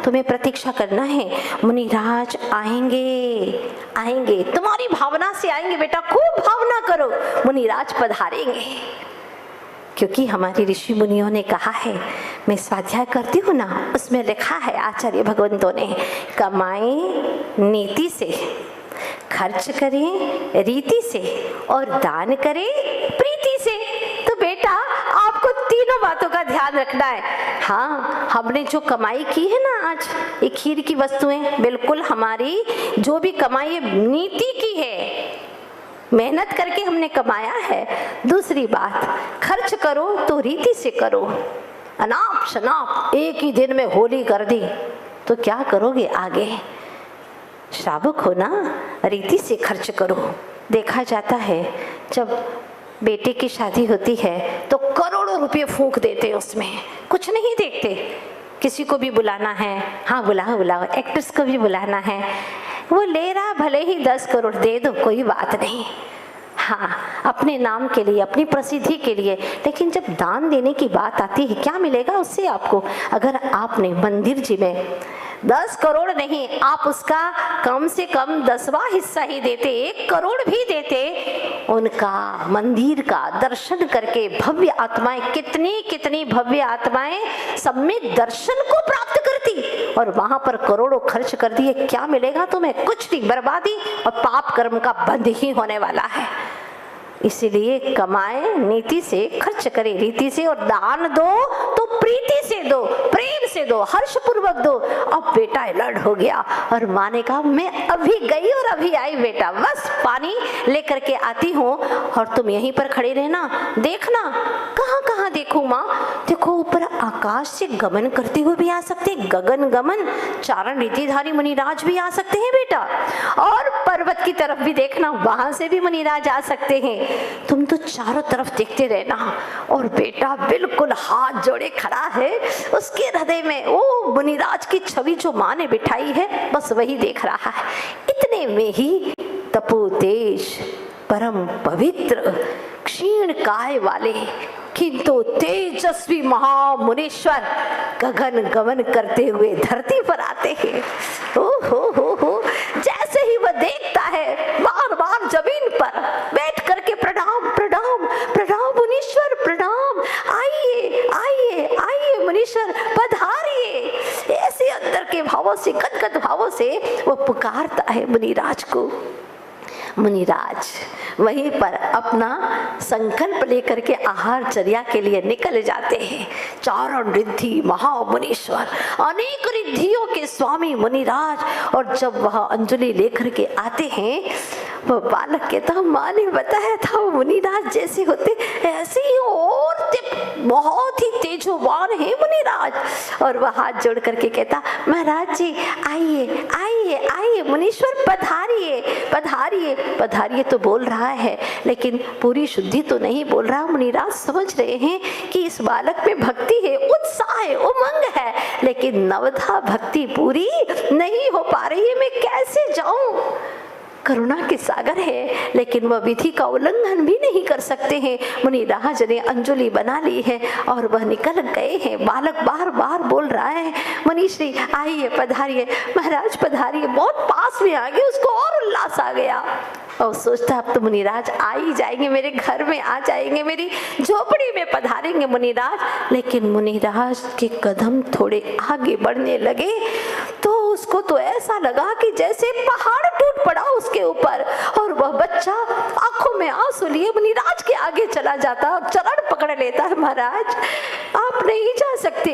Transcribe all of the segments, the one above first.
तुम्हें प्रतीक्षा करना है, मुनिराज आएंगे आएंगे, तुम्हारी भावना से आएंगे बेटा, खूब भावना करो, मुनिराज पधारेंगे। क्योंकि हमारे ऋषि मुनियों ने कहा है, मैं स्वाध्याय करती हूँ ना, उसमें लिखा है आचार्य भगवंतों ने, कमाएं नीति से, खर्च करें रीति से और दान करें प्रीति से। तो बेटा आपको तीनों बातों का ध्यान रखना है। हाँ, हमने जो कमाई की है ना आज, ये खीर की वस्तुएं बिल्कुल हमारी जो भी कमाई नीति की है, मेहनत करके हमने कमाया है। दूसरी बात, खर्च करो तो रीति से करो। अनाप शनाप एक ही दिन में होली कर दी तो क्या करोगे आगे? श्रावक हो ना, रीति से खर्च करो। देखा जाता है जब बेटे की शादी होती है तो करोड़ों रुपए फूंक देते हैं, उसमें कुछ नहीं देखते। किसी को भी बुलाना है, हाँ बुलाओ बुलाओ, एक्ट्रेस को भी बुलाना है, वो ले रहा भले ही 10 करोड़, दे दो कोई बात नहीं, हाँ अपने नाम के लिए, अपनी प्रसिद्धि के लिए। लेकिन जब दान देने की बात आती है, क्या मिलेगा उससे आपको? अगर आपने मंदिर जी में 10 करोड़ नहीं, आप उसका कम से कम 10वां हिस्सा ही देते, 1 करोड़ भी देते, उनका मंदिर का दर्शन करके भव्य आत्माएं, कितनी कितनी भव्य आत्माएं सम्यक दर्शन को प्राप्त करती, और वहां पर करोड़ों खर्च कर दिए, क्या मिलेगा तुम्हें? कुछ नहीं, बर्बादी और पाप कर्म का बंध ही होने वाला है। इसीलिए कमाए नीति से, खर्च करे रीति से, और दान दो तो प्रीति से दो, प्रेम से दो, हर्ष पूर्वक दो। अब बेटा अलर्ट हो गया और माँ ने कहा, मैं अभी गई और अभी आई बेटा, बस पानी लेकर के आती हूँ और तुम यहीं पर खड़े रहना, देखना। कहाँ कहाँ देखूं माँ? देखो ऊपर आकाश से गमन करते हुए भी आ सकते, गगन गमन, चारण रीतिधारी मुनिराज भी आ सकते हैं बेटा, और पर्वत की तरफ भी देखना, वहां से भी मुनिराज आ सकते हैं। तुम तो चारों तरफ देखते रहना। और बेटा बिल्कुल हाथ जोड़े खड़ा है, उसके हृदय में वो मुनिराज की छवि जो माँ ने बिठाई है, बस वही देख रहा है। इतने में ही तपोतेज, परम पवित्र, क्षीण काय वाले किंतु तेजस्वी महामुनीश्वर गगन गमन करते हुए धरती पर आते हैं। ओ हो, जैसे ही वह देखता है, बार बार जमीन पर बैठ करके प्रणाम प्रणाम प्रणाम मुनीश्वर प्रणाम, आइए आइए आइए मुनीश्वर पधारिए। ऐसे अंदर के भावों से, गदगद भावों से वो पुकारता है मुनिराज को। मुनिराज वहीं पर अपना संकल्प लेकर के आहार चर्या के लिए निकल जाते हैं। चारण रिद्धि महामुनीश्वर, अनेक रिद्धियों के स्वामी मुनिराज। और जब वह अंजलि लेकर के आते हैं, वो बालक कहता, माँ ने बताया था वो मुनिराज जैसे होते ऐसे ही और बहुत ही तेजोवान है मुनिराज। और वह हाथ जोड़ करके कहता, महाराज जी आइए आइए आइए मुनीश्वर पधारिए पधारिए पधारिए। तो बोल रहा है लेकिन पूरी शुद्धि तो नहीं बोल रहा। मुनिराज समझ रहे हैं कि इस बालक में भक्ति है, उत्साह है, उमंग है, लेकिन नवधा भक्ति पूरी नहीं हो पा रही है। मैं कैसे जाऊं? करुणा के सागर है, लेकिन वह विधि का उल्लंघन भी नहीं कर सकते हैं। मुनिराज ने अंजलि बना ली है और वह निकल गए हैं। बालक बार बार बोल रहा है, मनीश्री आइए पधारिए, महाराज पधारिए। बहुत पास में आ गए, उसको और उल्लास आ गया और सोचता अब तो मुनिराज आ ही जाएंगे, मेरे घर में आ जाएंगे, मेरी झोपड़ी में पधारेंगे मुनिराज। लेकिन मुनिराज के कदम थोड़े आगे बढ़ने लगे तो उसको तो ऐसा लगा कि जैसे पहाड़ टूट पड़ा उसके ऊपर, और वह बच्चा आंखों में आंसू लिए मुनिराज के आगे चला जाता, चरण पकड़ लेता है, महाराज आप नहीं जा सकते,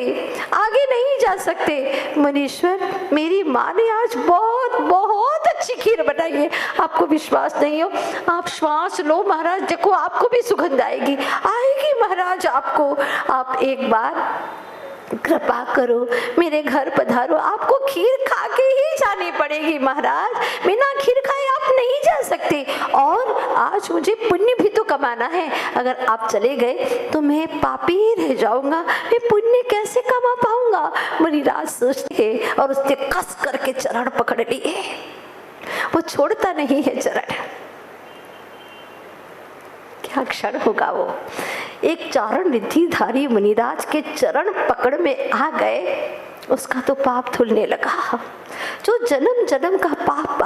आगे नहीं जा सकते। मुनीश्वर मेरी माँ ने आज बहुत बहुत अच्छी खीर बनाई है, आपको विश्वास नहीं हो, आप श्वास लो महाराज, देखो आपको भी सुगंध आएगी आएगी महाराज आपको। आप एक बार कृपा करो मेरे घर पधारो, आपको खीर खा के ही जानी पड़ेगी महाराज, बिना खीर खाए आप नहीं जा सकते। और आज मुझे पुण्य भी तो कमाना है, अगर आप चले गए तो मैं पापी ही रह जाऊंगा, मैं पुण्य कैसे कमा पाऊंगा। मुनिराज सोचते और उसने कस करके चरण पकड़ लिए, वो छोड़ता नहीं है चरण। क्या क्षण होगा वो, एक चारण रिद्धिधारी मुनिराज के चरण पकड़ में आ गए उसका तो पाप धुलने लगा। जो जन्म जन्म का पाप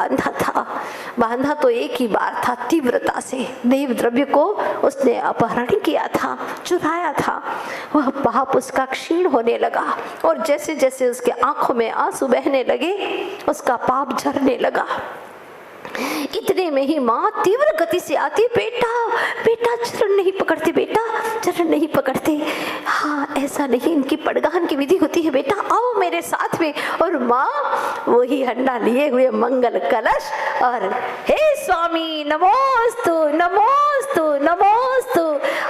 बांधा तो एक ही बार था, तीव्रता से देव द्रव्य को उसने अपहरण किया था, चुराया था। वह पाप उसका क्षीण होने लगा और जैसे जैसे उसके आंखों में आंसू बहने लगे उसका पाप झरने लगा। इतने में ही माँ तीव्र गति से आती, बेटा बेटा चरण नहीं पकड़ते, बेटा चरण नहीं पकड़ते। हाँ, ऐसा नहीं, इनकी पड़गान की विधि होती है, बेटा आओ मेरे साथ में। और माँ वही हंडा लिए हुए मंगल कलश और हे स्वामी नमोस्तु नमोस्तु नमोस्तु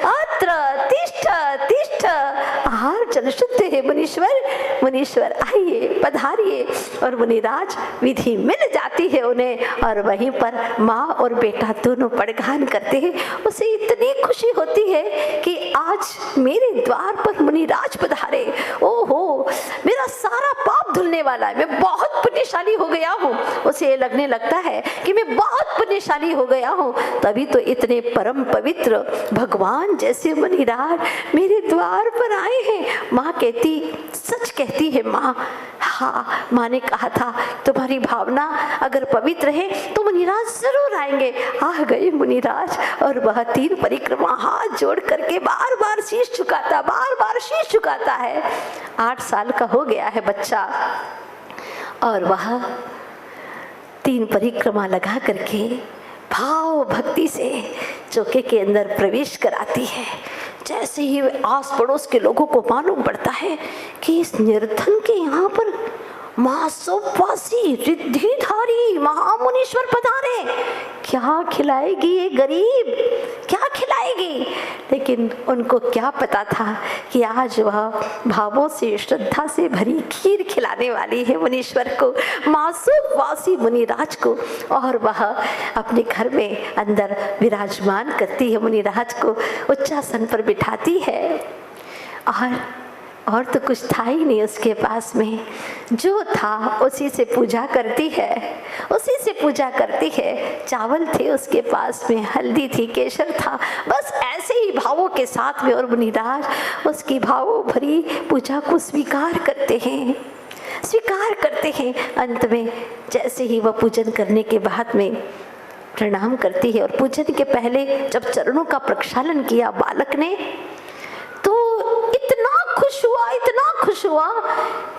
अत्र तिष्ठ तिष्ठ, आहार जल शुद्ध है मुनीश्वर आइए पधारिए। और मुनिराज विधि मिल जाती है उन्हें और वहीं पर माँ और बेटा दोनों पड़गान करते हैं। उसे इतनी खुशी होती है कि आज मेरे द्वार पर मुनिराज पधारे, ओहो मेरा सारा पाप धुलने वाला है, मैं बहुत पुण्यशाली हो गया हूँ। उसे ये लगने लगता है कि मैं बहुत पुण्यशाली हो गया हूँ, तभी तो इतने परम पवित्र भगवान जैसे मुनिराज मेरे द्वार पर आए हैं। माँ कहती, सच कहती है माँ, हाँ माँ ने कहा था तुम्हारी भावना अगर पवित्र है तो मुनिराज जरूर आएंगे। आ गए मुनिराज और वह 3 परिक्रमा हाथ जोड़ करके बार बार शीश झुकाता है। 8 साल का हो गया है बच्चा और वह 3 परिक्रमा लगा करके भाव भक्ति से चौके के अंदर प्रवेश कराती है। जैसे ही आस पड़ोस के लोगों को मालूम पड़ता है कि इस निर्धन के यहाँ पर महासोपासी रिद्धिधारी महामुनीश्वर पधारे, क्या खिलाएगी ये गरीब, क्या खिलाएगी। लेकिन उनको क्या पता था कि आज वह भावों से श्रद्धा से भरी खीर खिलाने वाली है मुनीश्वर को, महासोपासी मुनिराज को। और वह अपने घर में अंदर विराजमान करती है, मुनिराज को उच्चासन पर बिठाती है। और तो कुछ था ही नहीं उसके पास में, जो था उसी से पूजा करती है, चावल थे उसके पास में, हल्दी थी, केसर था, बस ऐसे ही भावों के साथ में। और मुनिराज उसकी भावों भरी पूजा को स्वीकार करते हैं। अंत में जैसे ही वह पूजन करने के बाद में प्रणाम करती है और पूजन के पहले जब चरणों का प्रक्षालन किया बालक ने तो इतना खुश हुआ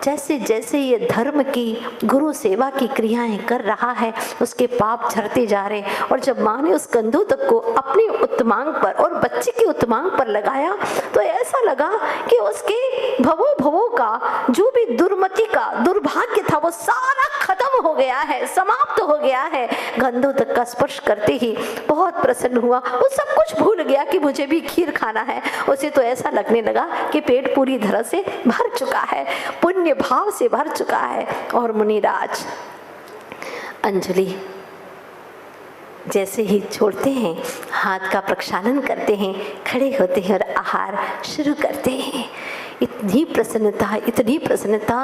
जैसे जैसे ये धर्म की गुरु सेवा की क्रियाएं कर रहा है उसके पाप झरते जा रहे। और जब माँ ने उस कंधोतक को अपने उत्तमांग पर और बच्चे के उत्तमांग पर लगाया तो ऐसा लगा कि उसके भवों का जो भी दुर्मति का दुर्भाग्य था वो सारा खत्म हो गया है, समाप्त हो गया है। कंधोतक का स्पर्श करते ही बहुत प्रसन्न हुआ, वो सब कुछ भूल गया कि मुझे भी खीर खाना है। उसे तो ऐसा लगने लगा कि पेट पूरी तरह से भर चुका है, पुण्य भाव से भर चुका है। और मुनिराज अंजलि जैसे ही छोड़ते हैं, हाथ का प्रक्षालन करते हैं, खड़े होते हैं और आहार शुरू करते हैं। इतनी प्रसन्नता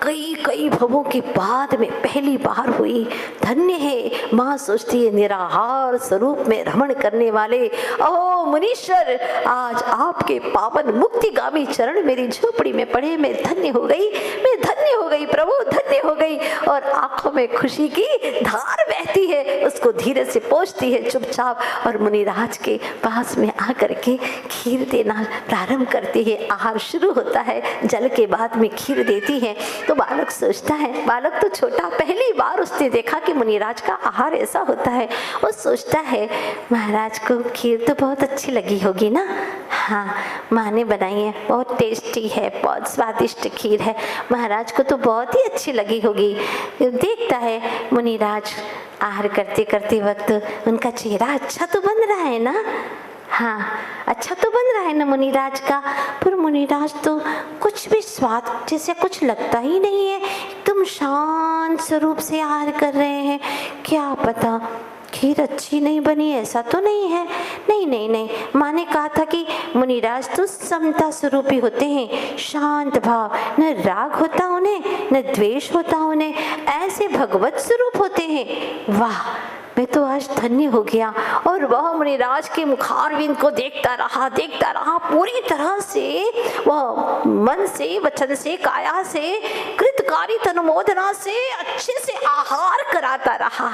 कई भवों के बाद में पहली बार हुई। धन्य है माँ सोचती है निराहार स्वरूप में रमण करने वाले ओ मुनीश्वर, आज आपके पावन मुक्तिगामी चरण मेरी झोपड़ी में पड़े, मैं धन्य हो गई प्रभु, धन्य हो गई। और आंखों में खुशी की धार बहती है, उसको धीरे से पोंछती है चुपचाप और मुनिराज के पास में आकर के खीर देना प्रारंभ करती है। आहार शुरू होता है, जल के बाद में खीर देती है। तो बालक सोचता है, बालक तो छोटा, पहली बार उसने देखा कि मुनिराज का आहार ऐसा होता है। वो सोचता है महाराज को खीर तो बहुत अच्छी लगी होगी ना, हाँ माँ ने बनाई है, बहुत टेस्टी है, बहुत स्वादिष्ट खीर है, महाराज को तो बहुत ही अच्छी लगी होगी। देखता है मुनिराज आहार करते करते वक्त उनका चेहरा अच्छा तो बन रहा है ना, हाँ अच्छा तो बन रहा है ना मुनिराज का, पर मुनिराज तो कुछ भी स्वाद जैसे कुछ लगता ही नहीं है, एकदम शांत स्वरूप से आहार कर रहे हैं। क्या पता खीर अच्छी नहीं बनी, ऐसा तो नहीं है। नहीं, माँ ने कहा था कि मुनिराज तो समता स्वरूपी होते हैं, शांत भाव, न राग होता उन्हें, न द्वेष होता उन्हें, ऐसे भगवत स्वरूप होते हैं। वाह मैं तो आज धन्य हो गया। और वह मुनिराज के मुखारविंद को देखता रहा, पूरी तरह से वह मन से, वचन से, काया से, कृतकारी तनुमोदना से अच्छे से आहार कराता रहा।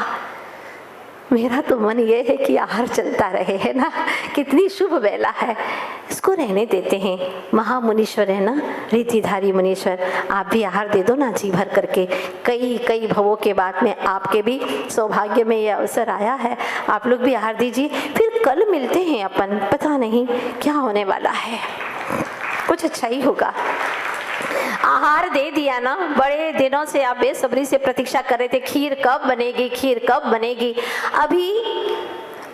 मेरा तो मन ये है कि आहार चलता रहे, है ना। कितनी शुभ बेला है, इसको रहने देते हैं। महामुनीश्वर है ना, रीतिधारी मुनीश्वर, आप भी आहार दे दो ना जी भर करके। कई भवों के बाद में आपके भी सौभाग्य में ये अवसर आया है, आप लोग भी आहार दीजिए। फिर कल मिलते हैं अपन, पता नहीं क्या होने वाला है, कुछ अच्छा ही होगा। आहार दे दिया ना, बड़े दिनों से आप बेसब्री से प्रतीक्षा कर रहे थे, खीर कब बनेगी, खीर कब बनेगी। अभी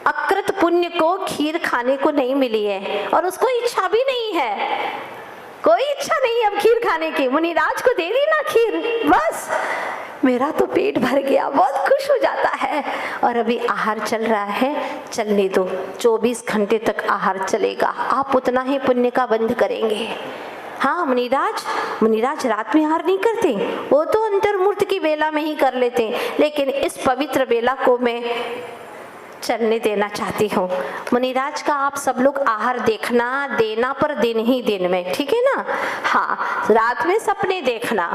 अकृत पुण्य को खीर खाने को नहीं मिली है और उसको इच्छा भी नहीं है, कोई इच्छा नहीं अब खीर खाने की। मुनिराज को दे दी ना खीर, बस मेरा तो पेट भर गया, बहुत खुश हो जाता है। और अभी आहार चल रहा है, चलने दो, 24 घंटे तक आहार चलेगा, आप उतना ही पुण्य का बंध करेंगे। हाँ, मुनिराज रात में आहार नहीं करते, वो तो अंतर्मूर्त की बेला में ही कर लेते, लेकिन इस पवित्र बेला को मैं चलने देना चाहती हूँ। मुनिराज का आप सब लोग आहार देखना देना, पर दिन ही दिन में, ठीक है ना। हाँ, रात में सपने देखना,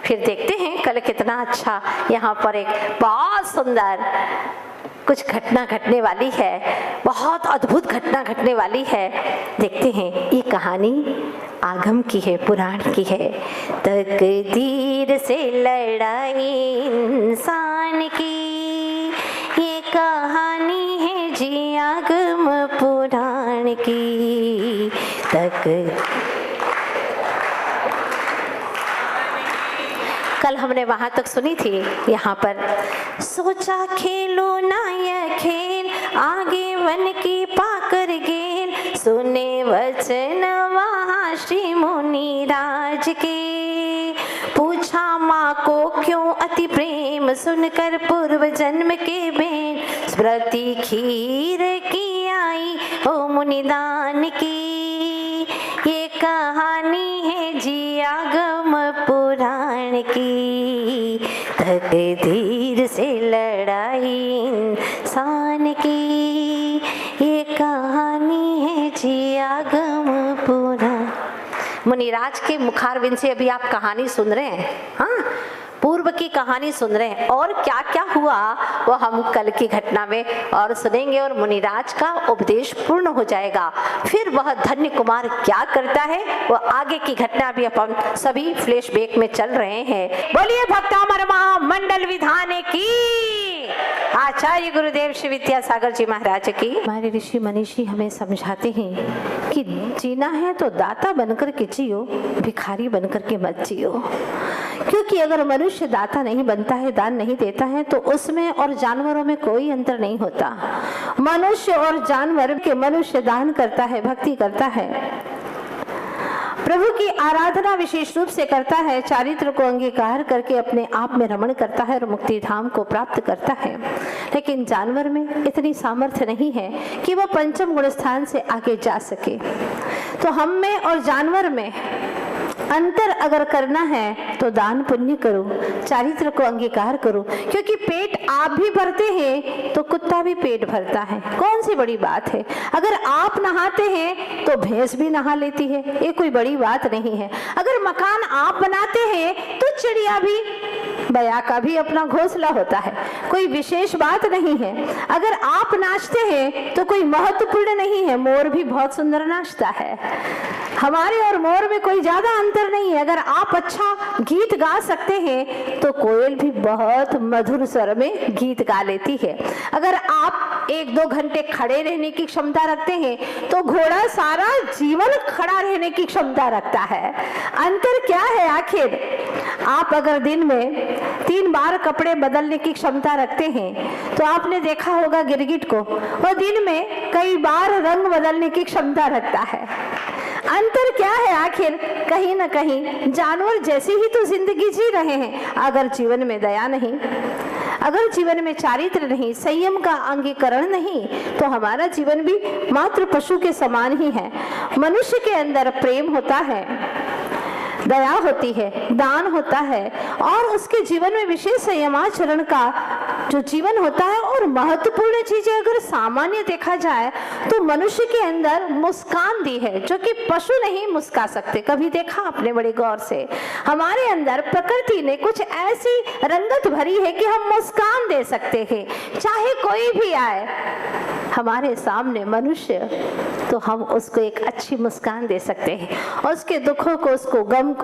फिर देखते हैं कल कितना अच्छा। यहाँ पर एक बहुत सुंदर कुछ घटना घटने वाली है, बहुत अद्भुत घटना घटने वाली है, देखते हैं। ये कहानी आगम की है, पुराण की है। तकदीर से लड़ाई इंसान की, ये कहानी है जी आगम पुराण की। कल हमने वहां तक सुनी थी, यहाँ पर सोचा खेलो ना यह खेल, आगे वन की पाकर गेल, सुने वचन वहाँ श्री मुनिराज के, पूछा माँ को क्यों अति प्रेम, सुनकर पूर्व जन्म के बेन, स्मृति खीर की आई ओ मुनिदान की। ये कहानी है जी आगम पुराण की, तकदीर से लड़ाई इंसान की। ये कहानी है जी आगम पुराण। मुनिराज के मुखारविंद से अभी आप कहानी सुन रहे हैं, हाँ, पूर्व की कहानी सुन रहे हैं। और क्या क्या हुआ वो हम कल की घटना में और सुनेंगे, और मुनिराज का उपदेश पूर्ण हो जाएगा। फिर वह धन्य कुमार क्या करता है वो आगे की घटना भी अपन सभी फ्लैशबैक में चल रहे हैं। बोलिए भक्तामर महामंडल विधान की, आचार्य गुरुदेव श्री विद्यासागर जी महाराज की। हमारे ऋषि मनीषी हमें समझाते हैं कि जीना है तो दाता बनकर के जियो, भिखारी बनकर के मत जियो। क्योंकि अगर मनुष्य दाता नहीं बनता है, दान नहीं देता है, तो उसमें और जानवरों में कोई अंतर नहीं होता। मनुष्य और जानवर के, मनुष्य दान करता है, भक्ति करता है, प्रभु की आराधना विशेष रूप से करता है, चारित्र को अंगीकार करके अपने आप में रमण करता है और मुक्ति धाम को प्राप्त करता है। लेकिन जानवर में इतनी सामर्थ्य नहीं है कि वह पंचम गुण स्थान से आगे जा सके। तो हम में और जानवर में अंतर अगर करना है तो दान पुण्य करो, चारित्र को अंगीकार करो। क्योंकि पेट आप भी भरते हैं तो कुत्ता भी पेट भरता है, कौन सी बड़ी बात है। अगर आप नहाते हैं तो भैंस भी नहा लेती है, ये कोई बड़ी बात नहीं है। अगर मकान आप बनाते हैं तो चिड़िया भी, बया का भी अपना घोंसला होता है, कोई विशेष बात नहीं है। अगर आप नाचते हैं तो कोई महत्वपूर्ण नहीं है, मोर भी बहुत सुंदर नाचता है। हमारे और मोर में कोई ज्यादा अंतर नहीं है। अगर आप अच्छा गीत गा सकते हैं तो कोयल भी बहुत मधुर स्वर में गीत गा लेती है। अगर आप 1-2 घंटे खड़े रहने की क्षमता रखते हैं तो घोड़ा सारा जीवन खड़ा रहने की क्षमता रखता है। अंतर क्या है आखिर? आप अगर दिन में 3 बार कपड़े बदलने की क्षमता रखते हैं तो आपने देखा होगा गिरगिट को, वो दिन में कई बार रंग बदलने की क्षमता रखता है। अंतर क्या है आखिर? कहीं ना कहीं जानवर जैसी ही तो जिंदगी जी रहे हैं। अगर जीवन में दया नहीं, अगर जीवन में चारित्र नहीं, संयम का अंगीकरण नहीं, तो हमारा जीवन भी मात्र पशु के समान ही है। मनुष्य के अंदर प्रेम होता है, दया होती है, दान होता है और उसके जीवन में विशेष संयमाचरण का जो जीवन होता है और महत्वपूर्ण चीजें अगर सामान्य देखा जाए तो मनुष्य के अंदर मुस्कान दी है, जो कि पशु नहीं मुस्का सकते। कभी देखा आपने बड़े गौर से? हमारे अंदर प्रकृति ने कुछ ऐसी रंगत भरी है कि हम मुस्कान दे सकते हैं, चाहे कोई भी आए हमारे सामने मनुष्य, तो हम उसको एक अच्छी मुस्कान दे सकते हैं। उसके दुखों को,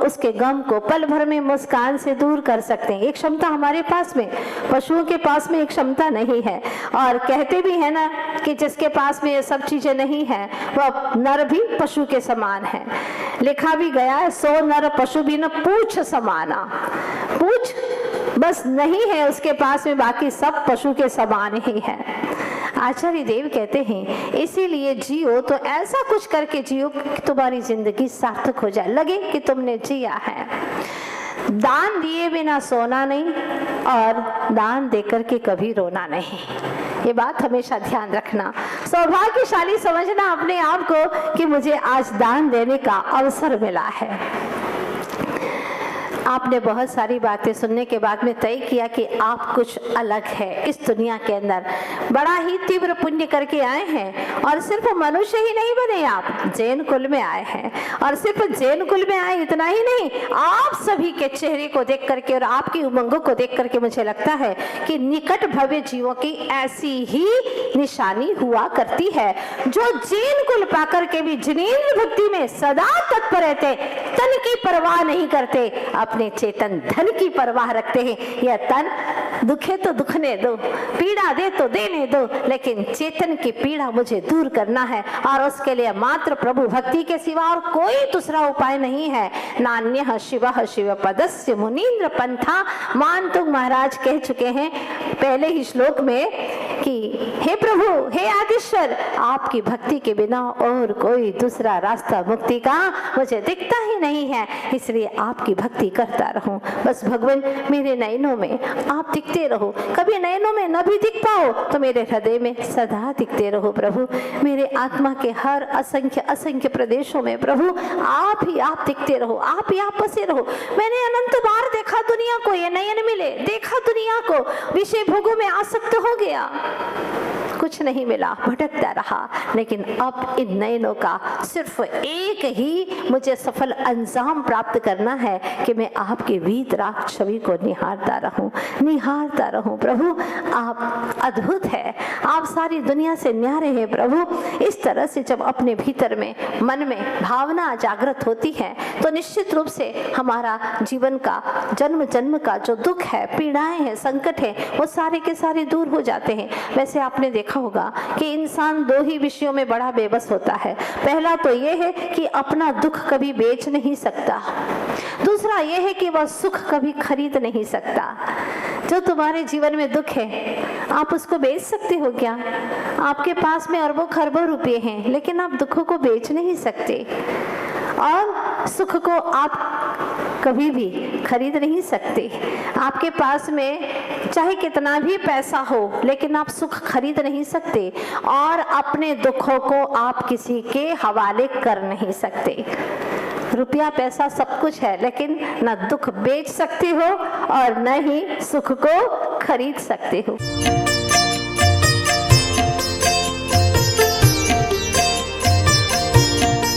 उसके गम को पल भर में मुस्कान से दूर कर सकते हैं। एक क्षमता हमारे पास में, पशुओं के पास में एक क्षमता नहीं है। और कहते भी है ना कि जिसके पास में ये सब चीजें नहीं है वह नर भी पशु के समान है। लिखा भी गया है 100 नर पशु भी न पूछ समाना। पूछ बस नहीं है उसके पास में, बाकी सब पशु के समान ही है। आचार्य देव कहते हैं इसीलिए जियो तो ऐसा कुछ करके जियो कि तुम्हारी जिंदगी सार्थक हो जाए, लगे कि तुमने जिया है। दान दिए बिना सोना नहीं और दान देकर के कभी रोना नहीं। ये बात हमेशा ध्यान रखना। सौभाग्यशाली समझना अपने आप को कि मुझे आज दान देने का अवसर मिला है। आपने बहुत सारी बातें सुनने के बाद में तय किया कि आप कुछ अलग है इस दुनिया के अंदर, बड़ा ही तीव्र पुण्य करके आए हैं। और सिर्फ मनुष्य ही नहीं बने, आप जैन कुल में आए हैं। और सिर्फ जैन कुल में आए इतना ही नहीं, आप सभी के चेहरे को देख करके और आपकी उमंगों को देख करके मुझे लगता है कि निकट भव्य जीवों की ऐसी ही निशानी हुआ करती है, जो जैन कुल पाकर के भी जिनेंद्र भक्ति में सदा तत्पर रहते, तन की परवाह नहीं करते, अपने चेतन धन की परवाह रखते हैं। यह तन दुखे तो दुखने दो, पीड़ा दे तो देने दो, लेकिन चेतन की पीड़ा मुझे दूर करना है। और उसके लिए मात्र प्रभु भक्ति के सिवा और कोई दूसरा उपाय नहीं है। नान्यः शिवः शिवपदस्य मुनीन्द्र पंथा। मान तुंग महाराज कह चुके हैं पहले ही श्लोक में कि हे प्रभु, हे आदिश्वर, आपकी भक्ति के बिना और कोई दूसरा रास्ता मुक्ति का मुझे दिखता ही नहीं है, इसलिए आपकी भक्ति करता रहूं। बस भगवान मेरे नयनों में आप दिखते रहो, कभी नयनों में न भी दिख पाओ तो मेरे हृदय में सदा दिखते रहो प्रभु। मेरे आत्मा के हर असंख्य असंख्य प्रदेशों में प्रभु आप ही आप दिखते रहो, आप ही आप बसे रहो। मैंने अनंत बार देखा दुनिया को, ये नयन मिले, देखा दुनिया को, विषय भोगों में आसक्त हो गया, कुछ नहीं मिला, भटकता रहा। लेकिन अब इन नयनों का सिर्फ एक ही मुझे सफल अंजाम प्राप्त करना है कि मैं आपके वीतराग छवि को निहारता रहूं प्रभु। आप अद्भुत है, आप सारी दुनिया से न्यारे हैं प्रभु। इस तरह से जब अपने भीतर में, मन में भावना जागृत होती है तो निश्चित रूप से हमारा जीवन का जन्म जन्म का जो दुख है, पीड़ाएं हैं, संकट है, वो सारे के सारे दूर हो जाते हैं। वैसे आपने देखा होगा कि इंसान दो ही विषयों में बड़ा बेबस होता है। पहला तो ये है कि अपना दुख कभी बेच नहीं सकता, दूसरा ये है कि वह सुख कभी खरीद नहीं सकता। जो तुम्हारे जीवन में दुख है आप उसको बेच सकते हो क्या? आपके पास में अरबों खरबों रुपए हैं, लेकिन आप दुखों को बेच नहीं सकते और सुख को आप कभी भी खरीद नहीं सकते। आपके पास में चाहे कितना भी पैसा हो, लेकिन आप सुख खरीद नहीं सकते और अपने दुखों को आप किसी के हवाले कर नहीं सकते। रुपया पैसा सब कुछ है, लेकिन न दुख बेच सकते हो और न ही सुख को खरीद सकते हो।